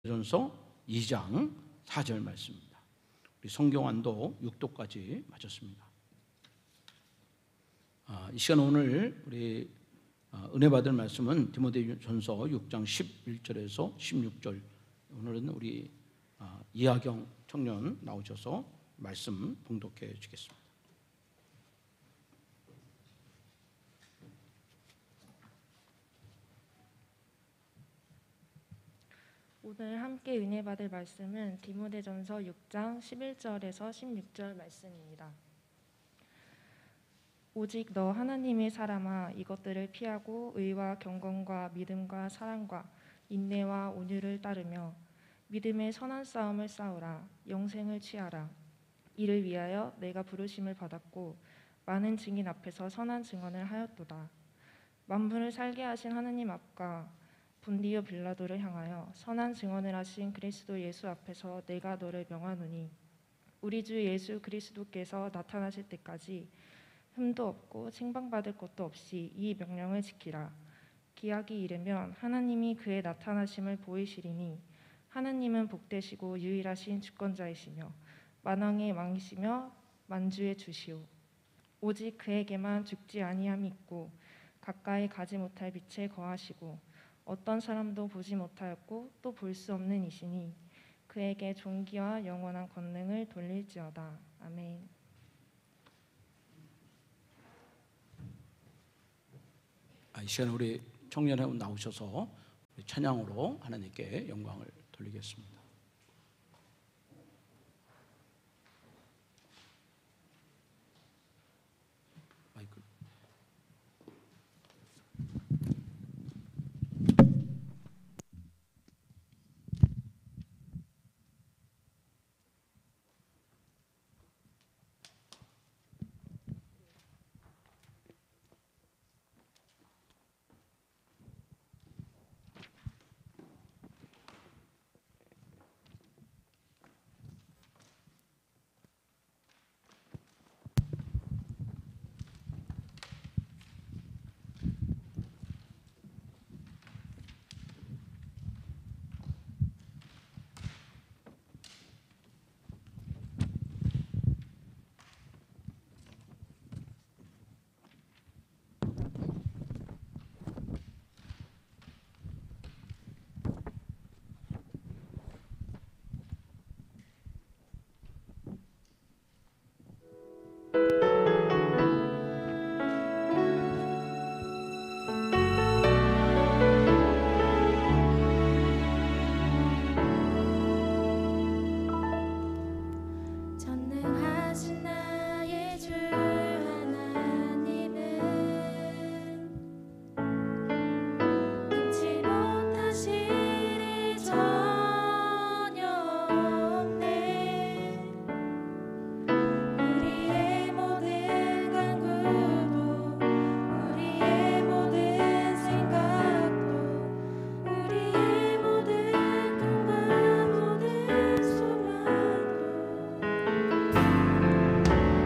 디모데전서 2장 4절 말씀입니다. 우리 성경안도 6도까지 마쳤습니다. 이 시간 오늘 우리 은혜 받을 말씀은 디모데전서 6장 11절에서 16절. 오늘은 우리 이하경 청년 나오셔서 말씀 봉독해 주겠습니다. 오늘 함께 은혜 받을 말씀은 디모데전서 6장 11절에서 16절 말씀입니다. 오직 너 하나님의 사람아, 이것들을 피하고 의와 경건과 믿음과 사랑과 인내와 온유를 따르며 믿음의 선한 싸움을 싸우라. 영생을 취하라. 이를 위하여 내가 부르심을 받았고 많은 증인 앞에서 선한 증언을 하였도다. 만물을 살게 하신 하나님 앞과 본디오 빌라도를 향하여 선한 증언을 하신 그리스도 예수 앞에서 내가 너를 명하노니, 우리 주 예수 그리스도께서 나타나실 때까지 흠도 없고 칭방받을 것도 없이 이 명령을 지키라. 기약이 이르면 하나님이 그의 나타나심을 보이시리니, 하나님은 복되시고 유일하신 주권자이시며 만왕의 왕이시며 만주의 주시오. 오직 그에게만 죽지 아니함이 있고 가까이 가지 못할 빛에 거하시고 어떤 사람도 보지 못하였고 또 볼 수 없는 이시니 그에게 존귀와 영원한 권능을 돌릴지어다. 아멘. 이 시간에 우리 청년회원 나오셔서 찬양으로 하나님께 영광을 돌리겠습니다. 마이크.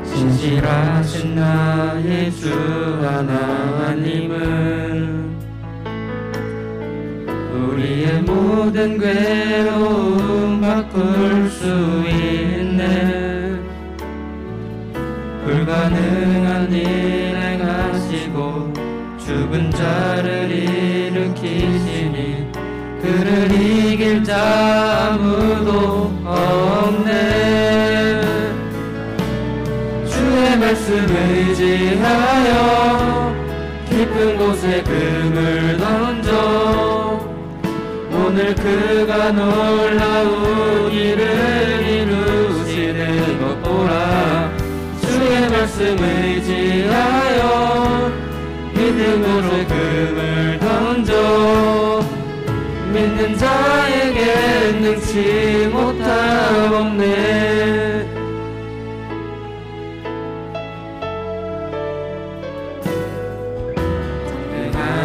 신실하신 나의 주 하나님은 우리의 모든 괴로움 바꿀 수 있네. 불가능한 일 행하시고 죽은 자를 일으키시니 그를 이길 자 아무도 없네. 주의 말씀 의지하여 깊은 곳에 금을 던져 오늘 그가 놀라운 일을 이루시는 것 보라. 주의 말씀 의지하여 믿음으로 금을 던져 믿는 자에게 능치 못함 없네.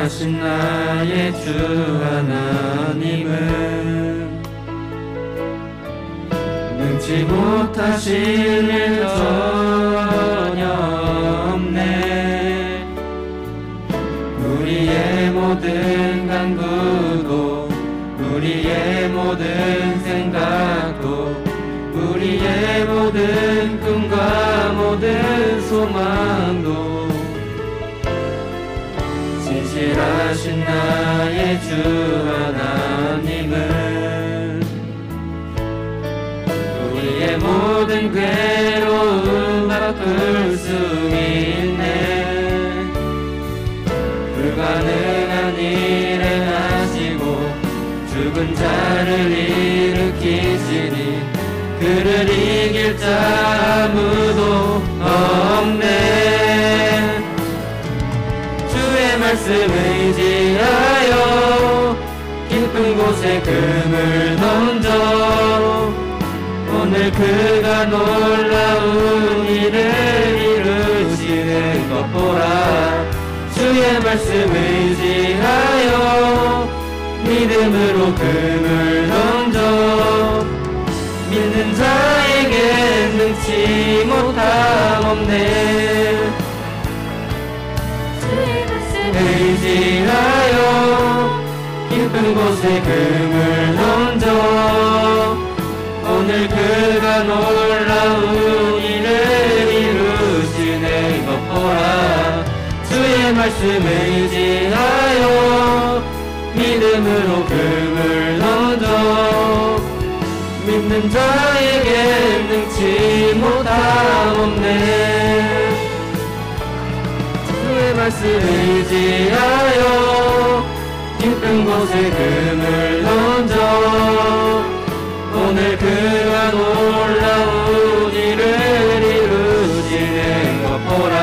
하신 나의 주 하나님은 능치 못하실 일 전혀 없네. 우리의 모든 간구도 우리의 모든 생각도 우리의 모든 꿈과 모든 소망도 진실하신 나의 주 하나님은 우리의 모든 괴로움 바꿀 수 있네. 불가능한 일 행하시고 죽은 자를 일으키시니 그를 이길 자 아무도 없네. 주의 말씀 의지하여 깊은 곳에 금을 던져 오늘 그가 놀라운 일을 이루시는 것 보라. 주의 말씀 의지하여 믿음으로 금을 던져 믿는 자에게 능치 못함 없네. 주의 말씀 의지하여 깊은 곳에 금을 던져 오늘 그가 놀라운 일을 이루시는 것 보라. 주의 말씀 의지하여 믿음으로 금을 던져 믿는 자에게 능치 못함 없네. 주의 말씀 의지하여 깊은 곳에 금을 던져 오늘 그가 놀라운 일을 이루시는 것 보라.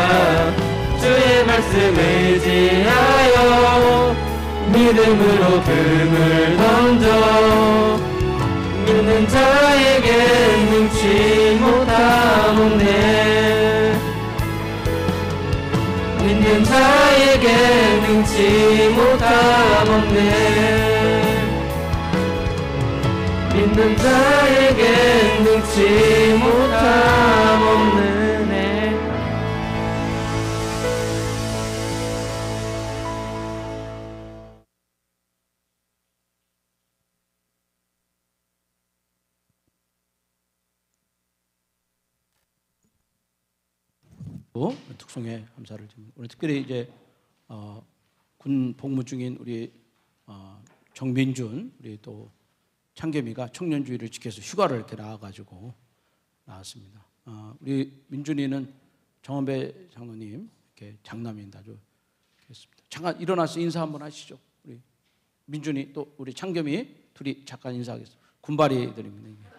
주의 말씀 의지하여 믿음으로 금을 던져 믿는 자에게 능치 못함 없네. 믿는 자에게 능치 못함 없네. 믿는 자에게 능치 못함 없네. 특송의 감사를 드립니다. 오늘 특별히 이제 군 복무 중인 우리 정민준 우리 또 창겸이가 청년주의를 지켜서 휴가를 이렇게 나와가지고 나왔습니다. 우리 민준이는 정원배 장로님 이렇게 장남인데 아주 좋습니다. 잠깐 일어나서 인사 한번 하시죠. 우리 민준이 또 우리 창겸이 둘이 잠깐 인사하겠습니다. 군발이 드립니다.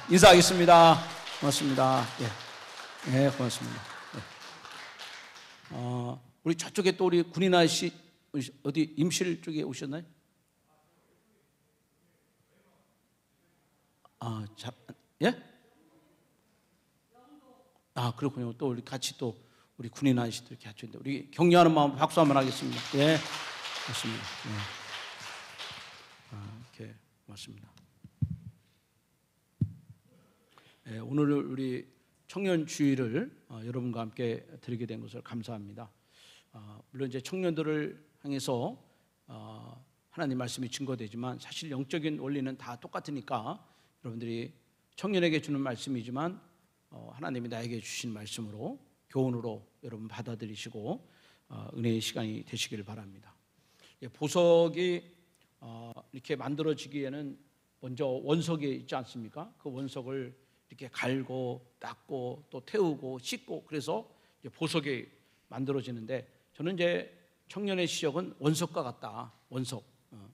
인사하겠습니다. 고맙습니다. 예, 네, 고맙습니다. 우리 저쪽에 또 우리 군인 아저씨 어디 임실 쪽에 오셨나요? 예? 그렇군요. 또 우리 같이 또 우리 군인 아저씨들 이렇게 같이 있는데 우리 격려하는 마음 박수 한번 하겠습니다. 예, 맞습니다. 예. 이렇게 맞습니다. 예, 오늘 우리 청년 주의를 여러분과 함께 드리게 된 것을 감사합니다. 물론 이제 청년들을 향해서 하나님 말씀이 증거되지만 사실 영적인 원리는 다 똑같으니까 여러분들이 청년에게 주는 말씀이지만 하나님이 나에게 주신 말씀으로 교훈으로 여러분 받아들이시고 은혜의 시간이 되시길 바랍니다. 보석이 이렇게 만들어지기에는 먼저 원석이 있지 않습니까? 그 원석을 이렇게 갈고 닦고 또 태우고 씻고 그래서 이제 보석이 만들어지는데 저는 이제 청년의 시력은 원석과 같다. 원석.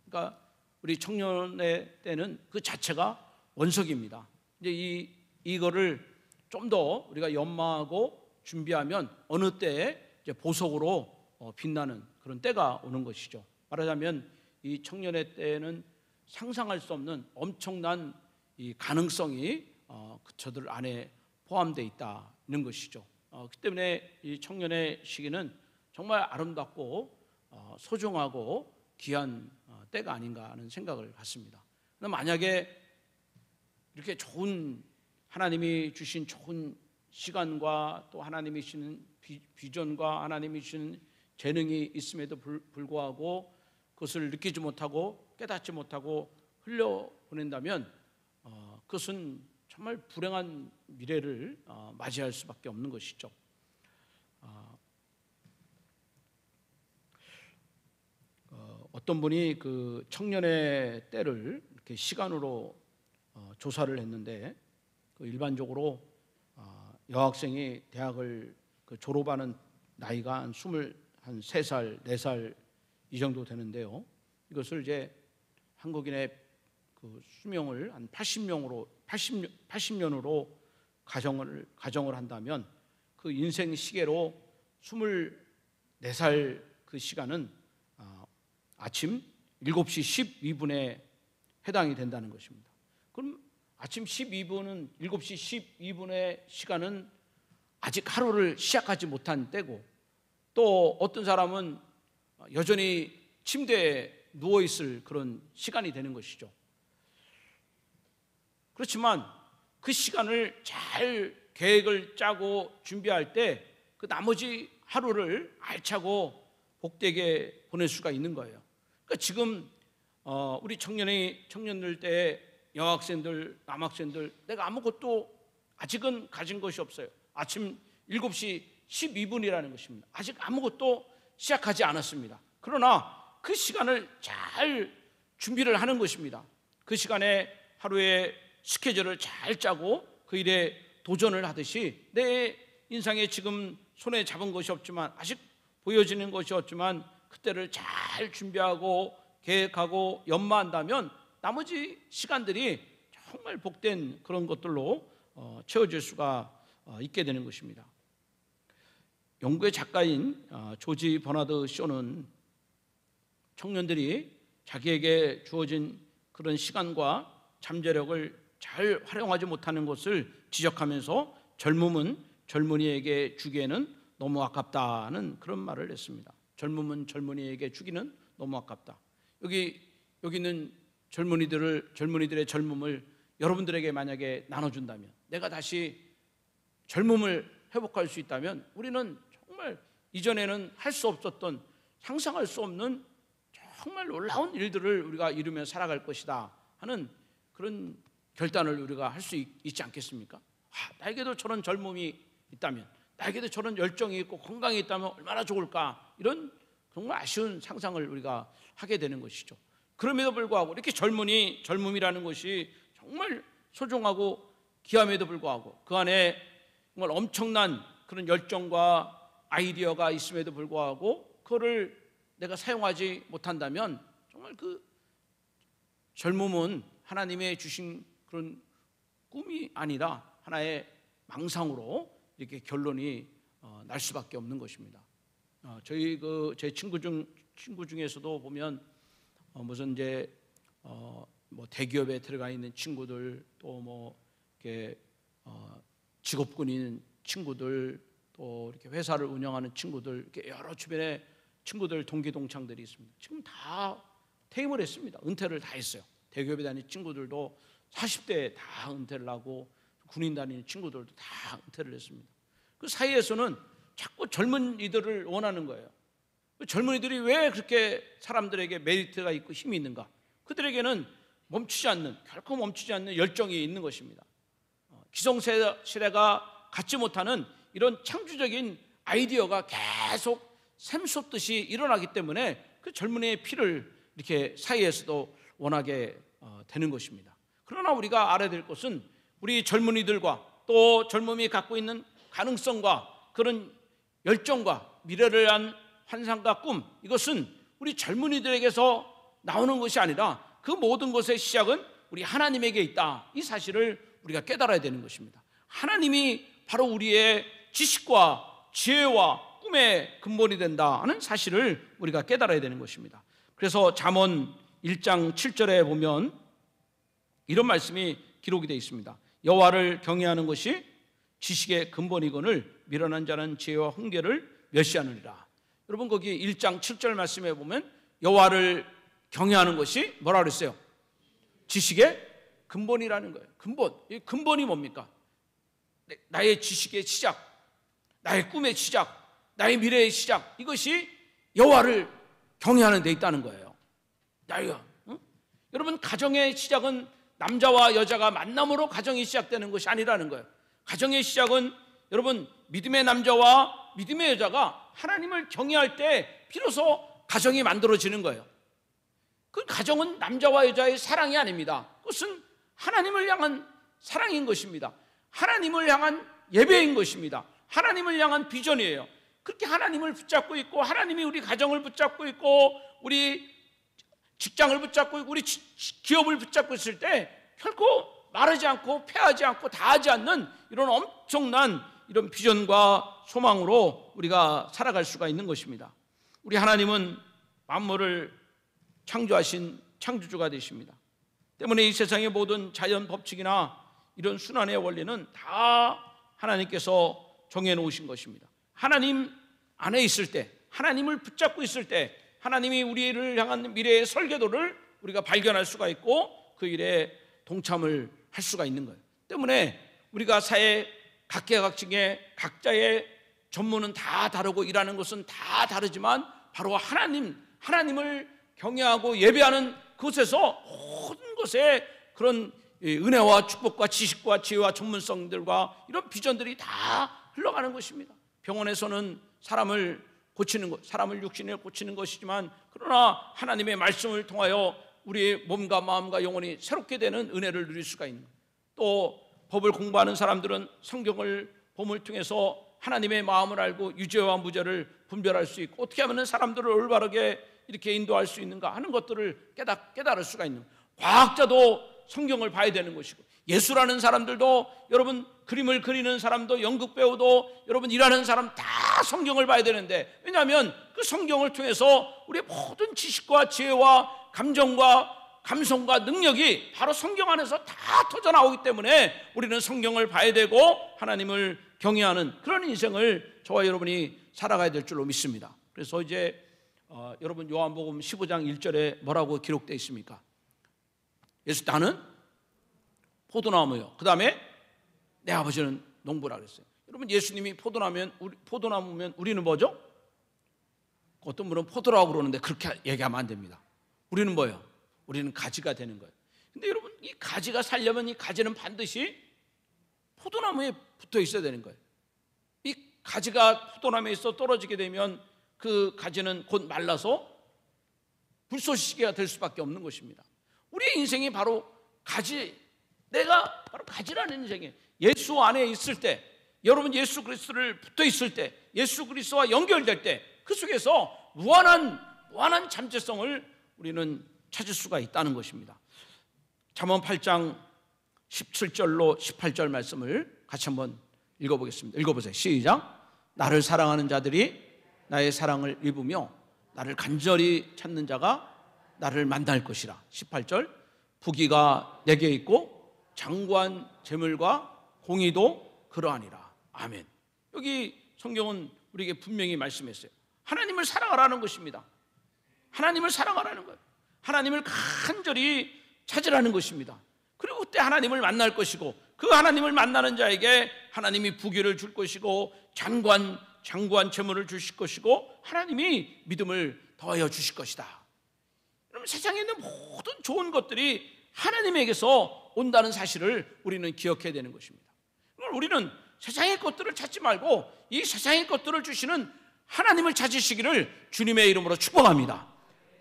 그러니까 우리 청년의 때는 그 자체가 원석입니다. 이제 이거를 좀 더 우리가 연마하고 준비하면 어느 때에 이제 보석으로 빛나는 그런 때가 오는 것이죠. 말하자면 이 청년의 때에는 상상할 수 없는 엄청난 이 가능성이 저들 안에 포함되어 있다는 것이죠. 그렇기 때문에 이 청년의 시기는 정말 아름답고 소중하고 귀한 때가 아닌가 하는 생각을 갖습니다. 만약에 이렇게 좋은 하나님이 주신 좋은 시간과 또 하나님이 주시는 비전과 하나님이 주시는 재능이 있음에도 불구하고 그것을 느끼지 못하고 깨닫지 못하고 흘려보내는 보낸다면 그것은 정말 불행한 미래를 맞이할 수밖에 없는 것이죠. 어떤 분이 그 청년의 때를 이렇게 시간으로 조사를 했는데, 그 일반적으로 여학생이 대학을 졸업하는 나이가 한 23살, 4살 이 정도 되는데요. 이것을 이제 한국인의 그 수명을 한 80년으로 가정을 한다면 그 인생 시계로 24살 그 시간은 아침 7시 12분에 해당이 된다는 것입니다. 그럼 아침 12분은 7시 12분의 시간은 아직 하루를 시작하지 못한 때고, 또 어떤 사람은 여전히 침대에 누워있을 그런 시간이 되는 것이죠. 그렇지만 그 시간을 잘 계획을 짜고 준비할 때 그 나머지 하루를 알차고 복되게 보낼 수가 있는 거예요. 그러니까 지금 우리 청년들 때 여학생들, 남학생들, 내가 아무것도 아직은 가진 것이 없어요. 아침 7시 12분이라는 것입니다. 아직 아무것도 시작하지 않았습니다. 그러나 그 시간을 잘 준비를 하는 것입니다. 그 시간에 하루의 스케줄을 잘 짜고 그 일에 도전을 하듯이, 내 인생에 지금 손에 잡은 것이 없지만, 아직 보여지는 것이 없지만, 그때를 잘 준비하고 계획하고 연마한다면 나머지 시간들이 정말 복된 그런 것들로 채워질 수가 있게 되는 것입니다. 영국의 작가인 조지 버나드 쇼는 청년들이 자기에게 주어진 그런 시간과 잠재력을 잘 활용하지 못하는 것을 지적하면서 젊음은 젊은이에게 주기에는 너무 아깝다는 그런 말을 했습니다. 젊음은 젊은이에게 주기는 너무 아깝다. 여기 있는 젊은이들의 젊음을 여러분들에게 만약에 나눠준다면, 내가 다시 젊음을 회복할 수 있다면, 우리는 정말 이전에는 할 수 없었던, 상상할 수 없는 정말 놀라운 일들을 우리가 이루며 살아갈 것이다 하는 그런 결단을 우리가 할 수 있지 않겠습니까? 나에게도 저런 젊음이 있다면, 나에게도 저런 열정이 있고 건강이 있다면 얼마나 좋을까, 이런 정말 아쉬운 상상을 우리가 하게 되는 것이죠. 그럼에도 불구하고 이렇게 젊음이라는 것이 정말 소중하고 귀함에도 불구하고 그 안에 정말 엄청난 그런 열정과 아이디어가 있음에도 불구하고 그거를 내가 사용하지 못한다면, 정말 그 젊음은 하나님의 주신 그런 꿈이 아니라 하나의 망상으로 이렇게 결론이 날 수밖에 없는 것입니다. 제 친구 중에서도 보면 무슨 이제 뭐 대기업에 들어가 있는 친구들, 또 이렇게 직업군인 친구들, 또 이렇게 회사를 운영하는 친구들, 이렇게 여러 주변에 친구들, 동기 동창들이 있습니다. 지금 다 퇴임을 했습니다. 은퇴를 다 했어요. 대기업에 다니는 친구들도 40대에 다 은퇴를 하고, 군인 다니는 친구들도 다 은퇴를 했습니다. 그 사이에서는 자꾸 젊은이들을 원하는 거예요. 젊은이들이 왜 그렇게 사람들에게 메리트가 있고 힘이 있는가? 그들에게는 결코 멈추지 않는 열정이 있는 것입니다. 기성세대가 갖지 못하는 이런 창조적인 아이디어가 계속 샘솟듯이 일어나기 때문에 그 젊은이의 피를 이렇게 사이에서도 원하게 되는 것입니다. 그러나 우리가 알아야 될 것은, 우리 젊은이들과 또 젊음이 갖고 있는 가능성과 그런 열정과 미래를 위한 환상과 꿈, 이것은 우리 젊은이들에게서 나오는 것이 아니라 그 모든 것의 시작은 우리 하나님에게 있다, 이 사실을 우리가 깨달아야 되는 것입니다. 하나님이 바로 우리의 지식과 지혜와 꿈의 근본이 된다는 사실을 우리가 깨달아야 되는 것입니다. 그래서 잠언 1장 7절에 보면 이런 말씀이 기록이 되어 있습니다. 여호와를 경외하는 것이 지식의 근본이거늘 미련한 자는 지혜와 훈계를 멸시하느니라. 여러분, 거기 1장 7절 말씀에 보면 여호와를 경외하는 것이 뭐라 그랬어요? 지식의 근본이라는 거예요. 이 근본이 뭡니까? 나의 지식의 시작, 나의 꿈의 시작, 나의 미래의 시작, 이것이 여호와를 경외하는 데 있다는 거예요. 여러분, 가정의 시작은 남자와 여자가 만남으로 가정이 시작되는 것이 아니라는 거예요. 가정의 시작은 여러분 믿음의 남자와 믿음의 여자가 하나님을 경외할 때 비로소 가정이 만들어지는 거예요. 그 가정은 남자와 여자의 사랑이 아닙니다. 그것은 하나님을 향한 사랑인 것입니다. 하나님을 향한 예배인 것입니다. 하나님을 향한 비전이에요. 그렇게 하나님을 붙잡고 있고, 하나님이 우리 가정을 붙잡고 있고, 우리 직장을 붙잡고 있고, 우리 기업을 붙잡고 있을 때 결코 마르지 않고 패하지 않고 다하지 않는 이런 엄청난 이런 비전과 소망으로 우리가 살아갈 수가 있는 것입니다. 우리 하나님은 만물을 창조하신 창조주가 되십니다. 때문에 이 세상의 모든 자연 법칙이나 이런 순환의 원리는 다 하나님께서 정해놓으신 것입니다. 하나님 안에 있을 때, 하나님을 붙잡고 있을 때 하나님이 우리를 향한 미래의 설계도를 우리가 발견할 수가 있고 그 일에 동참을 할 수가 있는 거예요. 때문에 우리가 사회 각계각층의 각자의 전문은 다 다르고 일하는 것은 다 다르지만 바로 하나님을 경외하고 예배하는 그곳에서 모든 것에 그런 은혜와 축복과 지식과 지혜와 전문성들과 이런 비전들이 다 흘러가는 것입니다. 병원에서는 사람을 고치는 것, 사람을 육신을 고치는 것이지만 그러나 하나님의 말씀을 통하여 우리의 몸과 마음과 영혼이 새롭게 되는 은혜를 누릴 수가 있는 거예요. 또 법을 공부하는 사람들은 성경을 봄을 통해서 하나님의 마음을 알고 유죄와 무죄를 분별할 수 있고 어떻게 하면 사람들을 올바르게 이렇게 인도할 수 있는가 하는 것들을 깨달을 수가 있는 거예요. 과학자도 성경을 봐야 되는 것이고 예술하는 사람들도 여러분 그림을 그리는 사람도 연극 배우도 여러분 일하는 사람 다 성경을 봐야 되는데 왜냐하면 그 성경을 통해서 우리의 모든 지식과 지혜와 감정과 감성과 능력이 바로 성경 안에서 다 터져나오기 때문에 우리는 성경을 봐야 되고 하나님을 경외하는 그런 인생을 저와 여러분이 살아가야 될 줄로 믿습니다. 그래서 이제 여러분 요한복음 15장 1절에 뭐라고 기록되어 있습니까? 나는 포도나무요. 그 다음에 내 아버지는 농부라 그랬어요. 여러분 예수님이 포도나무면 우리는 뭐죠? 어떤 분은 포도라고 그러는데 그렇게 얘기하면 안 됩니다. 우리는 뭐예요? 우리는 가지가 되는 거예요. 근데 여러분 이 가지가 살려면 이 가지는 반드시 포도나무에 붙어 있어야 되는 거예요. 이 가지가 포도나무에 있어 떨어지게 되면 그 가지는 곧 말라서 불쏘시개가 될 수밖에 없는 것입니다. 우리의 인생이 바로 가지, 내가 바로 가지라는 인생이에요. 예수 안에 있을 때, 여러분 예수 그리스도를 붙어 있을 때, 예수 그리스도와 연결될 때 그 속에서 무한한 잠재성을 우리는 찾을 수가 있다는 것입니다. 잠언 8장 17절로 18절 말씀을 같이 한번 읽어보겠습니다. 읽어보세요. 시작. 나를 사랑하는 자들이 나의 사랑을 입으며 나를 간절히 찾는 자가 나를 만날 것이라. 18절. 부귀가 내게 있고 장구한 재물과 공의도 그러하니라. 아멘. 여기 성경은 우리에게 분명히 말씀했어요. 하나님을 사랑하라는 것입니다. 하나님을 사랑하라는 거예요. 하나님을 간절히 찾으라는 것입니다. 그리고 그때 하나님을 만날 것이고 그 하나님을 만나는 자에게 하나님이 부귀를 줄 것이고 장구한 재물을 주실 것이고 하나님이 믿음을 더하여 주실 것이다. 여러분 세상에 있는 모든 좋은 것들이 하나님에게서 온다는 사실을 우리는 기억해야 되는 것입니다. 우리는 세상의 것들을 찾지 말고 이 세상의 것들을 주시는 하나님을 찾으시기를 주님의 이름으로 축복합니다.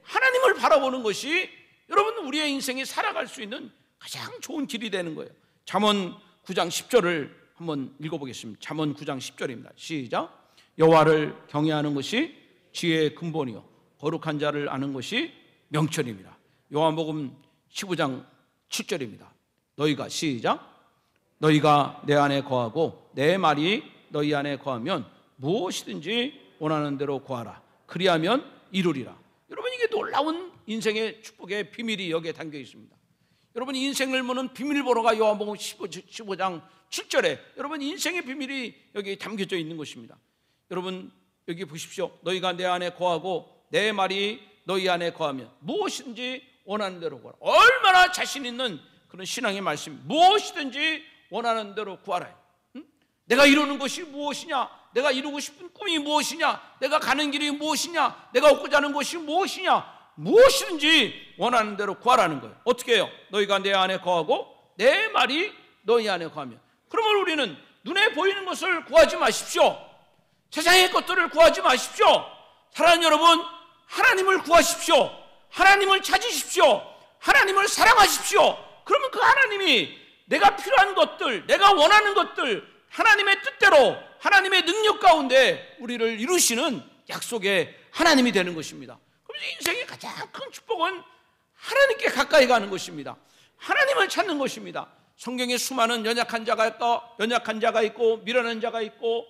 하나님을 바라보는 것이 여러분 우리의 인생에 살아갈 수 있는 가장 좋은 길이 되는 거예요. 잠언 9장 10절을 한번 읽어보겠습니다. 잠언 9장 10절입니다. 시작. 여호와를 경외하는 것이 지혜의 근본이요 거룩한 자를 아는 것이 명철입니다. 요한복음 15장 7절입니다. 너희가 시작. 너희가 내 안에 거하고 내 말이 너희 안에 거하면 무엇이든지 원하는 대로 구하라. 그리하면 이루리라. 여러분 이게 놀라운 인생의 축복의 비밀이 여기에 담겨 있습니다. 여러분 인생을 보는 비밀번호가 요한복음 15장 7절에 여러분 인생의 비밀이 여기 담겨져 있는 것입니다. 여러분 여기 보십시오. 너희가 내 안에 거하고 내 말이 너희 안에 거하면 무엇이든지 원하는 대로 구하라. 얼마나 자신 있는 그런 신앙의 말씀. 무엇이든지 원하는 대로 구하라. 내가 이루는 것이 무엇이냐? 내가 이루고 싶은 꿈이 무엇이냐? 내가 가는 길이 무엇이냐? 내가 얻고자 하는 것이 무엇이냐? 무엇이든지 원하는 대로 구하라는 거예요. 어떻게 해요? 너희가 내 안에 거하고 내 말이 너희 안에 거하면. 그러면 우리는 눈에 보이는 것을 구하지 마십시오. 세상의 것들을 구하지 마십시오. 사랑하는 여러분, 하나님을 구하십시오. 하나님을 찾으십시오. 하나님을 사랑하십시오. 그러면 그 하나님이 내가 필요한 것들, 내가 원하는 것들, 하나님의 뜻대로 하나님의 능력 가운데 우리를 이루시는 약속의 하나님이 되는 것입니다. 그럼 인생의 가장 큰 축복은 하나님께 가까이 가는 것입니다. 하나님을 찾는 것입니다. 성경에 수많은 연약한 자가 있고 미련한 자가 있고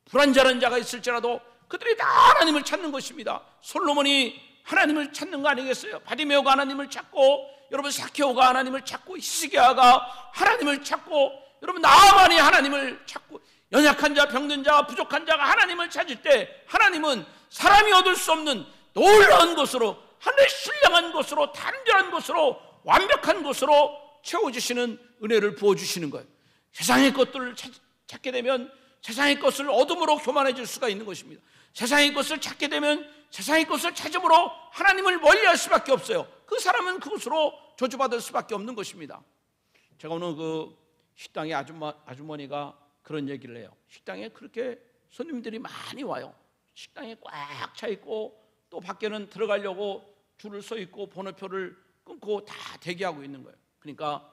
불완전한 자가 있을지라도 그들이 다 하나님을 찾는 것입니다. 솔로몬이 하나님을 찾는 거 아니겠어요? 바디메오가 하나님을 찾고, 여러분 사케오가 하나님을 찾고, 히스기야가 하나님을 찾고, 여러분 나아만이 하나님을 찾고, 연약한 자, 병든 자, 부족한 자가 하나님을 찾을 때 하나님은 사람이 얻을 수 없는 놀라운 것으로, 하늘의 신령한 것으로, 단결한 것으로, 완벽한 것으로 채워주시는 은혜를 부어주시는 거예요. 세상의 것들을 찾게 되면 세상의 것을 얻음으로 교만해질 수가 있는 것입니다. 세상의 것을 찾게 되면 세상의 것을 찾음으로 하나님을 멀리할 수밖에 없어요. 그 사람은 그것으로 저주받을 수밖에 없는 것입니다. 제가 오늘 그 식당에 아주머니가 그런 얘기를 해요. 식당에 그렇게 손님들이 많이 와요. 식당에 꽉 차 있고 또 밖에는 들어가려고 줄을 서 있고 번호표를 끊고 다 대기하고 있는 거예요. 그러니까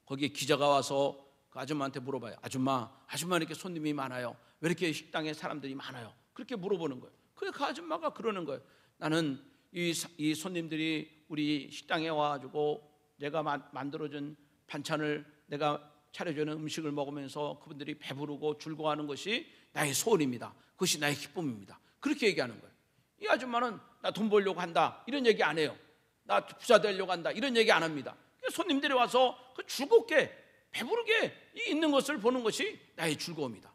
거기에 기자가 와서 그 아줌마한테 물어봐요. 아줌마 이렇게 손님이 많아요. 왜 이렇게 식당에 사람들이 많아요? 그렇게 물어보는 거예요. 그래서 그 아줌마가 그러는 거예요. 나는 이 손님들이 우리 식당에 와가지고 내가 만들어준 반찬을 내가 차려주는 음식을 먹으면서 그분들이 배부르고 즐거워하는 것이 나의 소원입니다. 그것이 나의 기쁨입니다. 그렇게 얘기하는 거예요. 이 아줌마는 나 돈 벌려고 한다 이런 얘기 안 해요. 나 부자 되려고 한다 이런 얘기 안 합니다. 손님들이 와서 그 즐겁게 배부르게 있는 것을 보는 것이 나의 즐거움이다.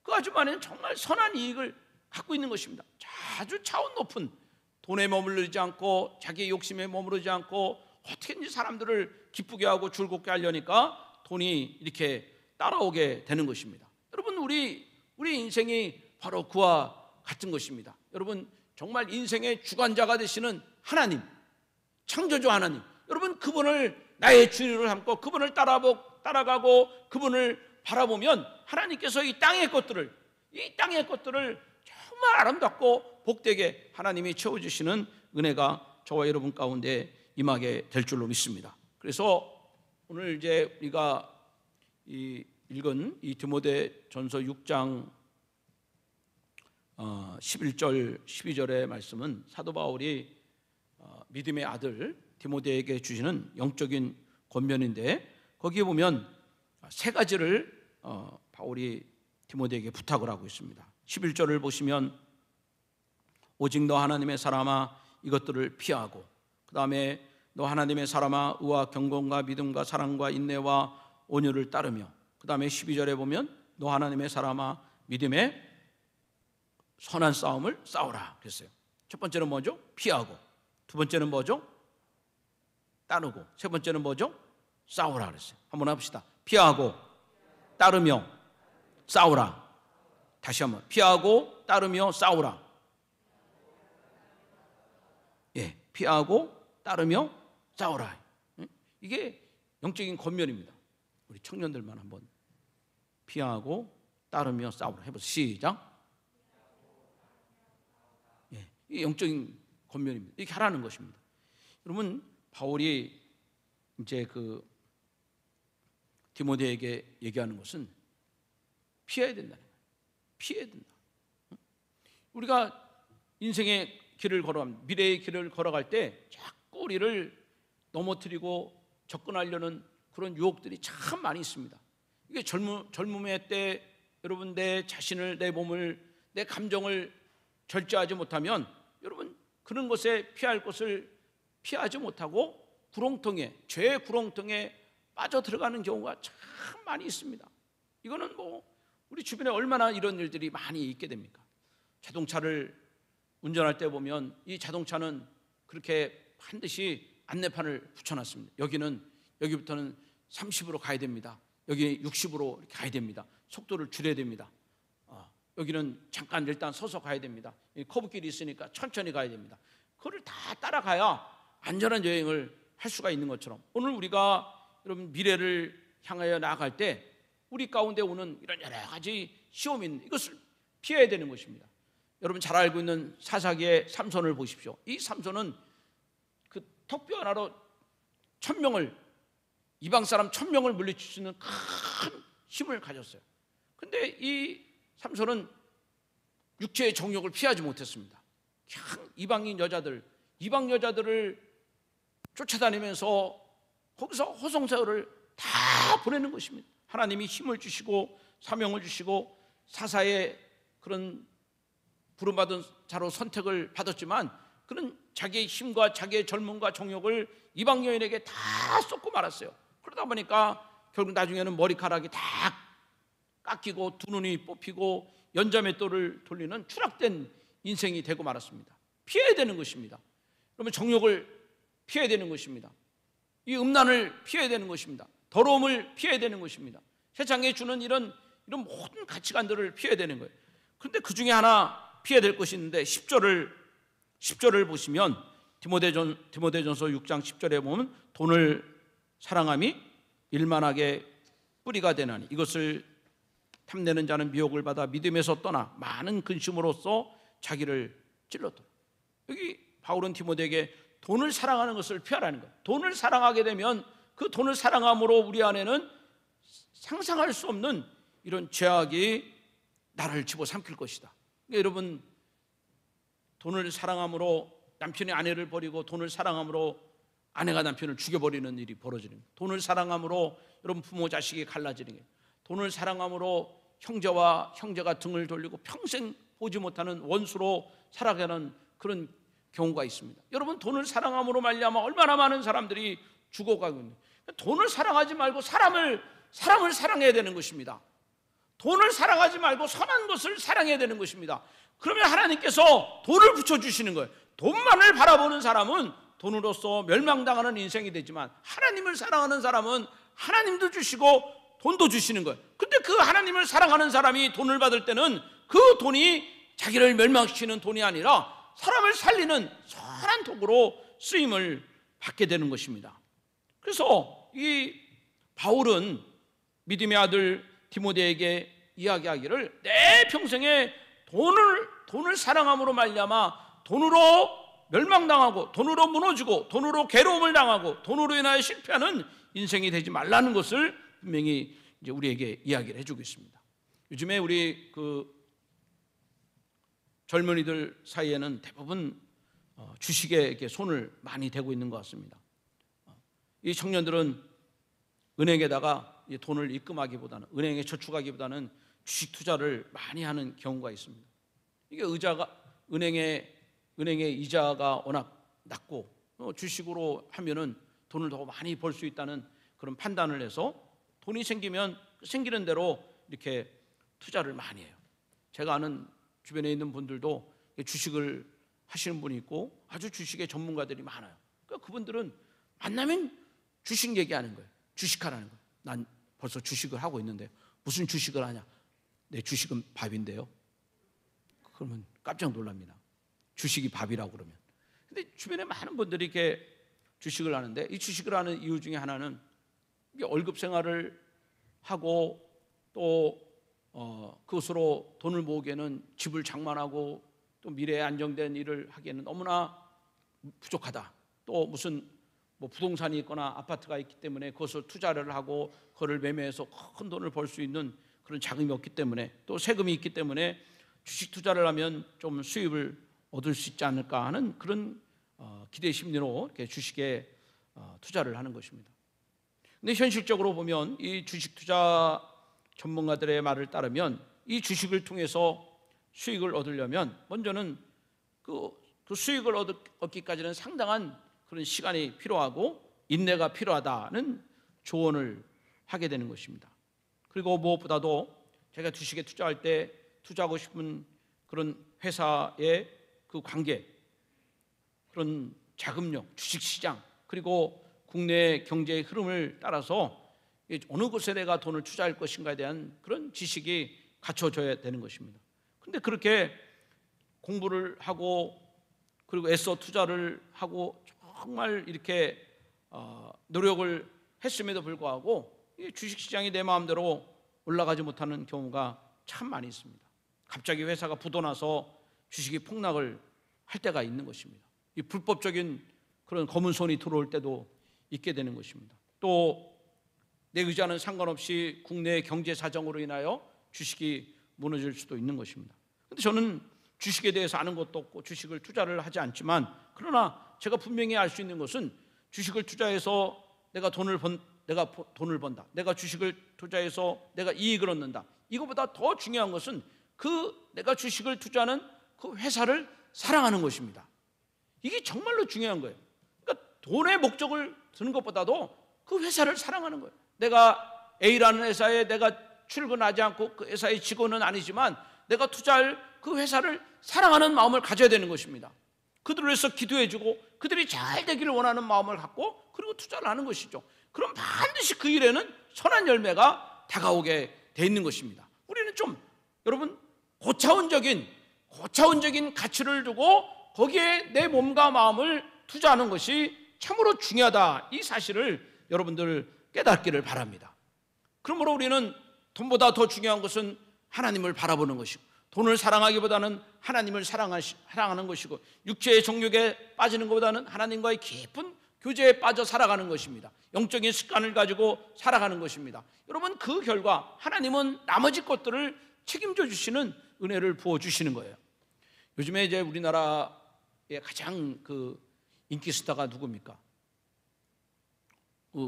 그 아줌마는 정말 선한 이익을 갖고 있는 것입니다. 아주 차원 높은, 돈에 머무르지 않고 자기의 욕심에 머무르지 않고 어떻게든지 사람들을 기쁘게 하고 즐겁게 하려니까 돈이 이렇게 따라오게 되는 것입니다. 여러분 우리 인생이 바로 그와 같은 것입니다. 여러분 정말 인생의 주관자가 되시는 하나님, 창조주 하나님, 여러분 그분을 나의 주인으로 삼고 그분을 따라가고 그분을 바라보면 하나님께서 이 땅의 것들을 정말 아름답고 복되게 하나님이 채워주시는 은혜가 저와 여러분 가운데 임하게 될 줄로 믿습니다. 그래서 오늘 이제 우리가 읽은 이 디모데전서 6장 11절 12절의 말씀은 사도 바울이 믿음의 아들 디모데에게 주시는 영적인 권면인데, 거기에 보면 세 가지를 바울이 디모데에게 부탁을 하고 있습니다. 11절을 보시면 오직 너 하나님의 사람아 이것들을 피하고, 그 다음에 너 하나님의 사람아 의와 경건과 믿음과 사랑과 인내와 온유를 따르며, 그 다음에 12절에 보면 너 하나님의 사람아 믿음의 선한 싸움을 싸우라 그랬어요. 첫 번째는 뭐죠? 피하고, 두 번째는 뭐죠? 따르고, 세 번째는 뭐죠? 싸우라 그랬어요. 한번 해봅시다. 피하고 따르며 싸우라. 다시 한번 피하고 따르며 싸우라. 예, 피하고 따르며 싸우라. 이게 영적인 권면입니다. 우리 청년들만 한번 피하고 따르며 싸우라 해보세요. 시작. 예, 이게 영적인 권면입니다. 이렇게 하라는 것입니다. 여러분 바울이 이제 그 디모데에게 얘기하는 것은 피해야 된다는 거예요. 피해야 된다. 우리가 인생의 길을 걸어갑니다. 미래의 길을 걸어갈 때 자꾸 우리를 넘어뜨리고 접근하려는 그런 유혹들이 참 많이 있습니다. 이게 젊음의 때 여러분 내 자신을, 내 몸을, 내 감정을 절제하지 못하면 여러분 그런 것에 피할 것을 피하지 못하고 죄의 구렁텅에 빠져 들어가는 경우가 참 많이 있습니다. 이거는 뭐 우리 주변에 얼마나 이런 일들이 많이 있게 됩니까? 자동차를 운전할 때 보면 이 자동차는 그렇게 반드시 안내판을 붙여놨습니다. 여기부터는 30으로 가야 됩니다. 여기 60으로 이렇게 가야 됩니다. 속도를 줄여야 됩니다. 여기는 잠깐 일단 서서 가야 됩니다. 커브길이 있으니까 천천히 가야 됩니다. 그거를 다 따라가야 안전한 여행을 할 수가 있는 것처럼, 오늘 우리가 여러분 미래를 향하여 나아갈 때 우리 가운데 오는 이런 여러 가지 시험이 있는 이것을 피해야 되는 것입니다. 여러분 잘 알고 있는 사사기의 삼손을 보십시오. 이 삼손은 그 턱뼈 하나로 1000명을, 이방 사람 1000명을 물리칠 수 있는 큰 힘을 가졌어요. 근데 이 삼손은 육체의 정욕을 피하지 못했습니다. 그냥 이방 여자들을 쫓아다니면서 거기서 호송세월을 다 보내는 것입니다. 하나님이 힘을 주시고 사명을 주시고 사사의 그런 부름받은 자로 선택을 받았지만 그는 자기의 힘과 자기의 젊음과 정욕을 이방 여인에게 다 쏟고 말았어요. 그러다 보니까 결국 나중에는 머리카락이 다 깎이고 두 눈이 뽑히고 연자맷돌을 돌리는 추락된 인생이 되고 말았습니다. 피해야 되는 것입니다. 그러면 정욕을 피해야 되는 것입니다. 이 음란을 피해야 되는 것입니다. 더러움을 피해야 되는 것입니다. 세상에 주는 이런 모든 가치관들을 피해야 되는 거예요. 그런데 그 중에 하나 피해야 될 것이 있는데 10절을 보시면 디모데전서 6장 10절에 보면 돈을 사랑함이 일만하게 뿌리가 되나니 이것을 탐내는 자는 미혹을 받아 믿음에서 떠나 많은 근심으로써 자기를 찔렀더라. 여기 바울은 디모데에게 돈을 사랑하는 것을 피하라는 거예요. 돈을 사랑하게 되면 그 돈을 사랑함으로 우리 안에는 상상할 수 없는 이런 죄악이 나를 집어삼킬 것이다. 그러니까 여러분, 돈을 사랑함으로 남편이 아내를 버리고 돈을 사랑함으로 아내가 남편을 죽여버리는 일이 벌어지는 거예요. 돈을 사랑함으로 여러분 부모 자식이 갈라지는 거예요. 돈을 사랑함으로 형제가 등을 돌리고 평생 보지 못하는 원수로 살아가는 그런 경우가 있습니다. 여러분, 돈을 사랑함으로 말미암아 얼마나 많은 사람들이 죽어가고 있는, 돈을 사랑하지 말고 사람을 사랑해야 되는 것입니다. 돈을 사랑하지 말고 선한 것을 사랑해야 되는 것입니다. 그러면 하나님께서 돈을 붙여주시는 거예요. 돈만을 바라보는 사람은 돈으로서 멸망당하는 인생이 되지만 하나님을 사랑하는 사람은 하나님도 주시고 돈도 주시는 거예요. 근데 그 하나님을 사랑하는 사람이 돈을 받을 때는 그 돈이 자기를 멸망시키는 돈이 아니라 사람을 살리는 선한 도구로 쓰임을 받게 되는 것입니다. 그래서 이 바울은 믿음의 아들 디모데에게 이야기하기를 내 평생에 돈을 사랑함으로 말미암아 돈으로 멸망당하고 돈으로 무너지고 돈으로 괴로움을 당하고 돈으로 인하여 실패하는 인생이 되지 말라는 것을 분명히 이제 우리에게 이야기를 해주고 있습니다. 요즘에 우리 그 젊은이들 사이에는 대부분 주식에 이렇게 손을 많이 대고 있는 것 같습니다. 이 청년들은 은행에다가 돈을 입금하기보다는, 은행에 저축하기보다는 주식 투자를 많이 하는 경우가 있습니다. 이게 은행의 이자가 워낙 낮고 주식으로 하면은 돈을 더 많이 벌 수 있다는 그런 판단을 해서 돈이 생기면 생기는 대로 이렇게 투자를 많이 해요. 제가 아는 주변에 있는 분들도 주식을 하시는 분이 있고 아주 주식의 전문가들이 많아요. 그러니까 그분들은 만나면 주식 얘기하는 거예요. 주식하라는 거예요. 난 벌써 주식을 하고 있는데 무슨 주식을 하냐? 내 주식은 밥인데요. 그러면 깜짝 놀랍니다. 주식이 밥이라고 그러면. 근데 주변에 많은 분들이 이렇게 주식을 하는데 이 주식을 하는 이유 중에 하나는 월급 생활을 하고 또 그것으로 돈을 모으기에는 집을 장만하고 또 미래에 안정된 일을 하기에는 너무나 부족하다. 또 무슨 부동산이 있거나 아파트가 있기 때문에 그것을 투자를 하고 그걸 매매해서 큰 돈을 벌 수 있는 그런 자금이 없기 때문에 또 세금이 있기 때문에 주식 투자를 하면 좀 수입을 얻을 수 있지 않을까 하는 그런 기대 심리로 이렇게 주식에 투자를 하는 것입니다. 근데 현실적으로 보면 이 주식 투자 전문가들의 말을 따르면 이 주식을 통해서 수익을 얻으려면 먼저는 그 수익을 얻기까지는 상당한 그런 시간이 필요하고 인내가 필요하다는 조언을 하게 되는 것입니다. 그리고 무엇보다도 제가 주식에 투자할 때 투자하고 싶은 그런 회사의 그 관계, 그런 자금력, 주식시장, 그리고 국내 경제의 흐름을 따라서 어느 곳에 내가 돈을 투자할 것인가에 대한 그런 지식이 갖춰져야 되는 것입니다. 그런데 그렇게 공부를 하고 그리고 애써 투자를 하고 정말 이렇게 노력을 했음에도 불구하고 이 주식시장이 내 마음대로 올라가지 못하는 경우가 참 많이 있습니다. 갑자기 회사가 부도나서 주식이 폭락을 할 때가 있는 것입니다. 이 불법적인 그런 검은 손이 들어올 때도 있게 되는 것입니다. 또 내 의지와는 상관없이 국내 경제 사정으로 인하여 주식이 무너질 수도 있는 것입니다. 그런데 저는 주식에 대해서 아는 것도 없고 주식을 투자를 하지 않지만, 그러나 제가 분명히 알 수 있는 것은 주식을 투자해서 내가 돈을 번다, 내가 주식을 투자해서 내가 이익을 얻는다, 이거보다 더 중요한 것은 내가 주식을 투자하는 그 회사를 사랑하는 것입니다. 이게 정말로 중요한 거예요. 그러니까 돈의 목적을 두는 것보다도 그 회사를 사랑하는 거예요. 내가 A라는 회사에 내가 출근하지 않고 그 회사의 직원은 아니지만 내가 투자할 그 회사를 사랑하는 마음을 가져야 되는 것입니다. 그들을 위해서 기도해주고 그들이 잘 되기를 원하는 마음을 갖고 그리고 투자를 하는 것이죠. 그럼 반드시 그 일에는 선한 열매가 다가오게 돼 있는 것입니다. 우리는 좀 여러분 고차원적인 가치를 두고 거기에 내 몸과 마음을 투자하는 것이 참으로 중요하다, 이 사실을 여러분들 깨닫기를 바랍니다. 그러므로 우리는 돈보다 더 중요한 것은 하나님을 바라보는 것이고, 돈을 사랑하기보다는 하나님을 사랑하는 것이고, 육체의 정욕에 빠지는 것보다는 하나님과의 깊은 교제에 빠져 살아가는 것입니다. 영적인 습관을 가지고 살아가는 것입니다. 여러분, 그 결과 하나님은 나머지 것들을 책임져 주시는 은혜를 부어 주시는 거예요. 요즘에 이제 우리나라의 가장 그 인기 스타가 누굽니까?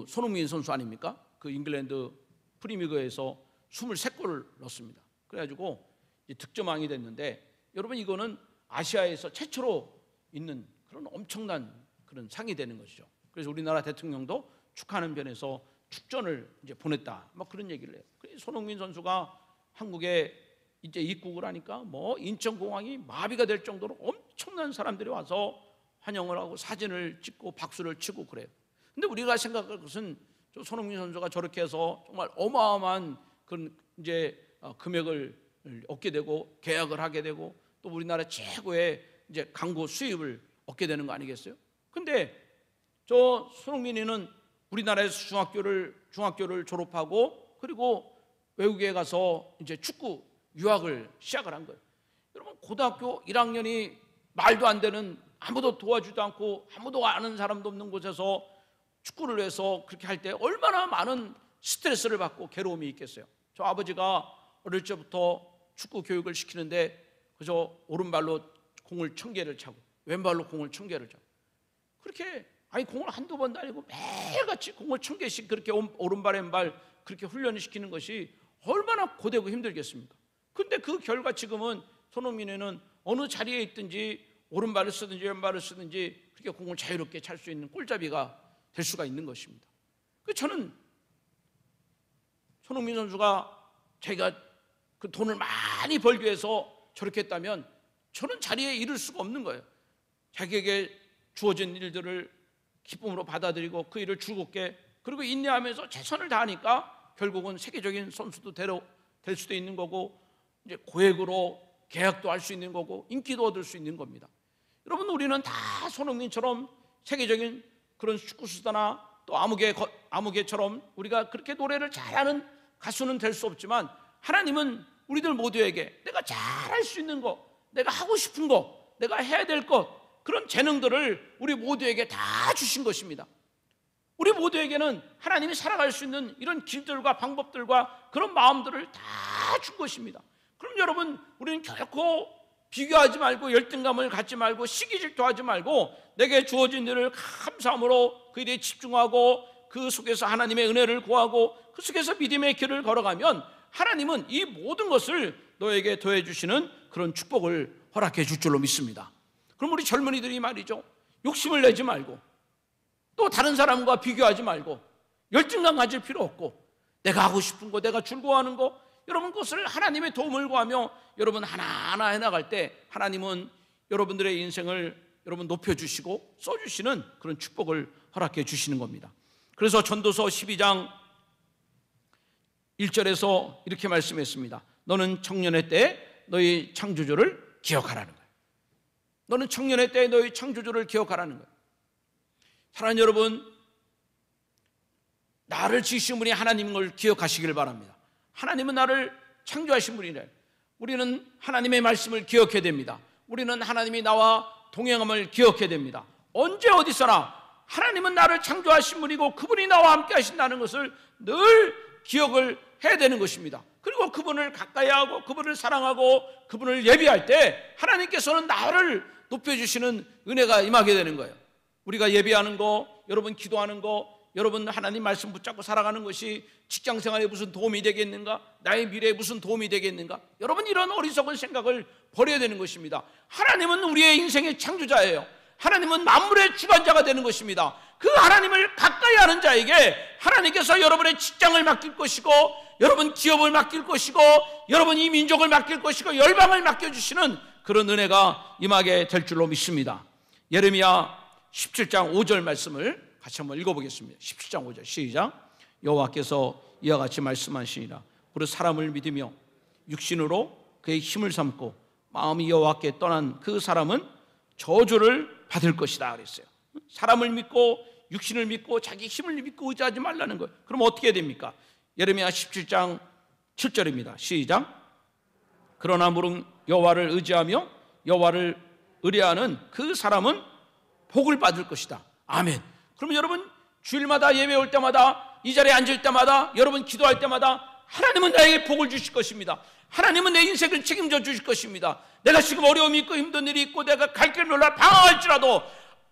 손흥민 선수 아닙니까? 그 잉글랜드 프리미어에서 23골을 넣었습니다. 그래가지고 득점왕이 됐는데, 여러분 이거는 아시아에서 최초로 있는 그런 엄청난 그런 상이 되는 것이죠. 그래서 우리나라 대통령도 축하하는 변에서 축전을 이제 보냈다, 막 그런 얘기를 해요. 손흥민 선수가 한국에 이제 입국을 하니까 뭐 인천공항이 마비가 될 정도로 엄청난 사람들이 와서 환영을 하고 사진을 찍고 박수를 치고 그래요. 근데 우리가 생각할 것은 손흥민 선수가 저렇게 해서 정말 어마어마한 그런 이제 금액을 얻게 되고 계약을 하게 되고 또 우리나라 최고의 이제 광고 수입을 얻게 되는 거 아니겠어요? 근데 저 손흥민이는 우리나라에서 중학교를 졸업하고 그리고 외국에 가서 이제 축구 유학을 시작을 한 거예요. 여러분, 고등학교 1학년이 말도 안 되는, 아무도 도와주지도 않고 아무도 아는 사람도 없는 곳에서 축구를 해서 그렇게 할 때 얼마나 많은 스트레스를 받고 괴로움이 있겠어요. 저 아버지가 어릴 때부터 축구 교육을 시키는데 그저 오른발로 공을 1000개를 차고 왼발로 공을 1000개를 차고, 그렇게 공을 한두 번도 아니고 매일같이 공을 1000개씩 그렇게 오른발 왼발 그렇게 훈련을 시키는 것이 얼마나 고되고 힘들겠습니까? 근데 그 결과 지금은 손흥민은 어느 자리에 있든지 오른발을 쓰든지 왼발을 쓰든지 그렇게 공을 자유롭게 찰 수 있는 골잡이가 될 수가 있는 것입니다. 저는 손흥민 선수가 자기가 그 돈을 많이 벌기 위해서 저렇게 했다면 저는 자리에 이를 수가 없는 거예요. 자기에게 주어진 일들을 기쁨으로 받아들이고 그 일을 즐겁게 그리고 인내하면서 최선을 다하니까 결국은 세계적인 선수도 될 수도 있는 거고, 이제 고액으로 계약도 할 수 있는 거고 인기도 얻을 수 있는 겁니다. 여러분, 우리는 다 손흥민처럼 세계적인 그런 축구수다나 또 아무개처럼 우리가 그렇게 노래를 잘하는 가수는 될 수 없지만, 하나님은 우리들 모두에게 내가 잘할 수 있는 거, 내가 하고 싶은 거, 내가 해야 될 것, 그런 재능들을 우리 모두에게 다 주신 것입니다. 우리 모두에게는 하나님이 살아갈 수 있는 이런 길들과 방법들과 그런 마음들을 다 준 것입니다. 그럼 여러분, 우리는 결코 비교하지 말고 열등감을 갖지 말고 시기 질투하지 말고 내게 주어진 일을 감사함으로 그 일에 집중하고 그 속에서 하나님의 은혜를 구하고 그 속에서 믿음의 길을 걸어가면 하나님은 이 모든 것을 너에게 더해 주시는 그런 축복을 허락해 줄 줄로 믿습니다. 그럼 우리 젊은이들이 말이죠, 욕심을 내지 말고 또 다른 사람과 비교하지 말고 열등감 가질 필요 없고 내가 하고 싶은 거, 내가 즐거워하는 거, 여러분 그것을 하나님의 도움을 구하며 여러분 하나하나 해나갈 때 하나님은 여러분들의 인생을 여러분 높여주시고 써주시는 그런 축복을 허락해 주시는 겁니다. 그래서 전도서 12장 1절에서 이렇게 말씀했습니다. 너는 청년의 때 너희 창조주를 기억하라는 거예요. 너는 청년의 때에 너의 창조주를 기억하라는 거예요. 사랑하는 여러분, 나를 지으신 분이 하나님인 걸 기억하시길 바랍니다. 하나님은 나를 창조하신 분이래. 우리는 하나님의 말씀을 기억해야 됩니다. 우리는 하나님이 나와 동행함을 기억해야 됩니다. 언제 어디서나 하나님은 나를 창조하신 분이고 그분이 나와 함께 하신다는 것을 늘 기억을 해야 되는 것입니다. 그리고 그분을 가까이 하고 그분을 사랑하고 그분을 예배할 때 하나님께서는 나를 높여주시는 은혜가 임하게 되는 거예요. 우리가 예배하는 거, 여러분 기도하는 거, 여러분 하나님 말씀 붙잡고 살아가는 것이 직장생활에 무슨 도움이 되겠는가? 나의 미래에 무슨 도움이 되겠는가? 여러분 이런 어리석은 생각을 버려야 되는 것입니다. 하나님은 우리의 인생의 창조자예요. 하나님은 만물의 주관자가 되는 것입니다. 그 하나님을 가까이 하는 자에게 하나님께서 여러분의 직장을 맡길 것이고 여러분 기업을 맡길 것이고 여러분 이 민족을 맡길 것이고 열방을 맡겨주시는 그런 은혜가 임하게 될 줄로 믿습니다. 예레미야 17장 5절 말씀을 같이 한번 읽어보겠습니다. 17장 5절 시작. 여호와께서 이와 같이 말씀하시니라. 우리 사람을 믿으며 육신으로 그의 힘을 삼고 마음이 여호와께 떠난 그 사람은 저주를 받을 것이다 그랬어요. 사람을 믿고 육신을 믿고 자기 힘을 믿고 의지하지 말라는 거예요. 그럼 어떻게 됩니까? 예레미야 17장 7절입니다. 시작. 그러나 무릇 여호와를 의지하며 여호와를 의뢰하는 그 사람은 복을 받을 것이다. 아멘. 그러면 여러분 주일마다 예배 올 때마다 이 자리에 앉을 때마다 여러분 기도할 때마다 하나님은 나에게 복을 주실 것입니다. 하나님은 내 인생을 책임져 주실 것입니다. 내가 지금 어려움이 있고 힘든 일이 있고 내가 갈 길 몰라 방황할지라도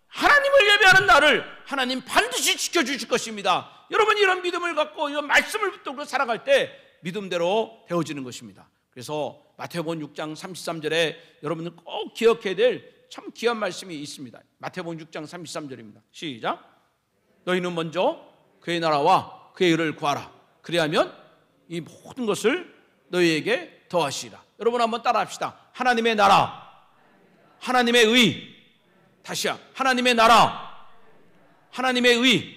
하나님을 예배하는 나를 하나님 반드시 지켜주실 것입니다. 여러분 이런 믿음을 갖고 이런 말씀을 붙들고 살아갈 때 믿음대로 되어지는 것입니다. 그래서 마태복음 6장 33절에 여러분은 꼭 기억해야 될 참 귀한 말씀이 있습니다. 마태복음 6장 33절입니다. 시작. 너희는 먼저 그의 나라와 그의 의를 구하라. 그리하면 이 모든 것을 너희에게 더하시리라. 여러분 한번 따라합시다. 하나님의 나라, 하나님의 의. 다시야. 하나님의 나라, 하나님의 의.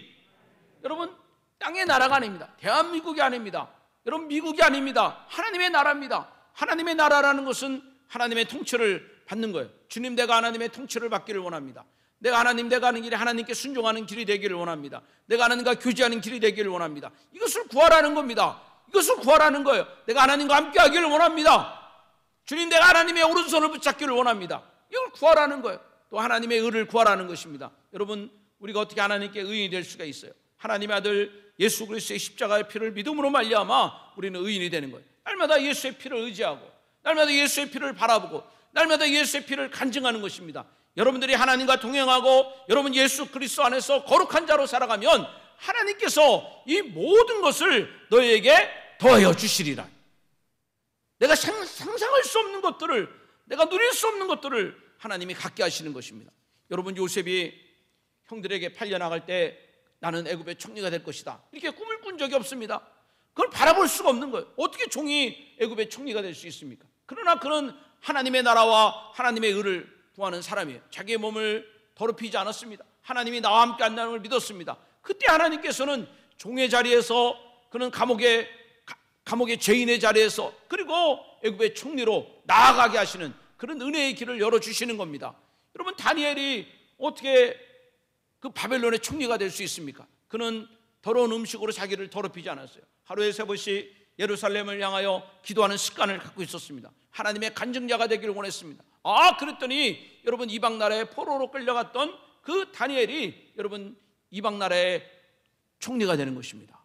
여러분 땅의 나라가 아닙니다. 대한민국이 아닙니다. 여러분 미국이 아닙니다. 하나님의 나라입니다. 하나님의 나라라는 것은 하나님의 통치를 받는 거예요. 주님, 내가 하나님의 통치를 받기를 원합니다. 내가 하는 길이 하나님께 순종하는 길이 되기를 원합니다. 내가 하나님과 교제하는 길이 되기를 원합니다. 이것을 구하라는 겁니다. 이것을 구하라는 거예요. 내가 하나님과 함께 하기를 원합니다. 주님, 내가 하나님의 오른손을 붙잡기를 원합니다. 이걸 구하라는 거예요. 또 하나님의 의를 구하라는 것입니다. 여러분 우리가 어떻게 하나님께 의인이 될 수가 있어요? 하나님의 아들 예수 그리스도의 십자가의 피를 믿음으로 말미암아 우리는 의인이 되는 거예요. 날마다 예수의 피를 의지하고 날마다 예수의 피를 바라보고 날마다 예수의 피를 간증하는 것입니다. 여러분들이 하나님과 동행하고 여러분 예수 그리스도 안에서 거룩한 자로 살아가면 하나님께서 이 모든 것을 너희에게 더하여 주시리라. 내가 상상할 수 없는 것들을, 내가 누릴 수 없는 것들을 하나님이 갖게 하시는 것입니다. 여러분 요셉이 형들에게 팔려나갈 때 나는 애굽의 총리가 될 것이다 이렇게 꿈을 꾼 적이 없습니다. 그걸 바라볼 수가 없는 거예요. 어떻게 종이 애굽의 총리가 될 수 있습니까? 그러나 그는 하나님의 나라와 하나님의 의를 구하는 사람이에요. 자기의 몸을 더럽히지 않았습니다. 하나님이 나와 함께 한다는 걸 믿었습니다. 그때 하나님께서는 종의 자리에서 그는 감옥의 죄인의 자리에서 그리고 애굽의 총리로 나아가게 하시는 그런 은혜의 길을 열어주시는 겁니다. 여러분 다니엘이 어떻게 그 바벨론의 총리가 될 수 있습니까? 그는 더러운 음식으로 자기를 더럽히지 않았어요. 하루에 3번씩 예루살렘을 향하여 기도하는 습관을 갖고 있었습니다. 하나님의 간증자가 되기를 원했습니다. 그랬더니 여러분 이방 나라에 포로로 끌려갔던 그 다니엘이 여러분 이방 나라의 총리가 되는 것입니다.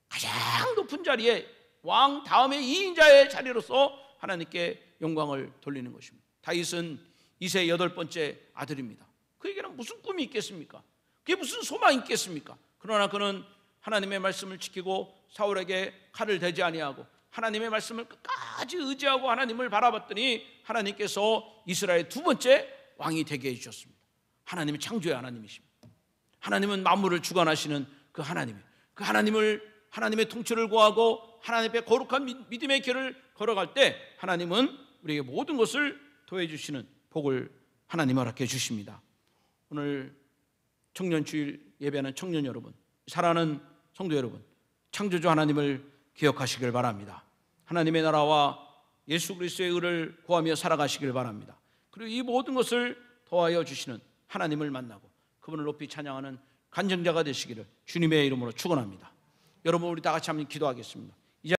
가장 높은 자리에 왕 다음에 2인자의 자리로서 하나님께 영광을 돌리는 것입니다. 다윗은 이세 8번째 아들입니다. 그에게는 무슨 꿈이 있겠습니까? 그게 무슨 소망이 있겠습니까? 그러나 그는 하나님의 말씀을 지키고 사울에게 칼을 대지 아니하고 하나님의 말씀을 끝까지 의지하고 하나님을 바라봤더니 하나님께서 이스라엘 2번째 왕이 되게 해주셨습니다. 하나님은 창조의 하나님이십니다. 하나님은 만물을 주관하시는 그 하나님이에요. 그 하나님의 통치를 구하고 하나님의 거룩한 믿음의 길을 걸어갈 때 하나님은 우리에게 모든 것을 더해 주시는 복을 하나님 허락해 주십니다. 오늘 청년주일 예배하는 청년 여러분, 사랑하는 성도 여러분, 창조주 하나님을 기억하시길 바랍니다. 하나님의 나라와 예수 그리스도의 의를 구하며 살아가시길 바랍니다. 그리고 이 모든 것을 도와여 주시는 하나님을 만나고 그분을 높이 찬양하는 간증자가 되시기를 주님의 이름으로 축원합니다. 여러분, 우리 다 같이 한번 기도하겠습니다.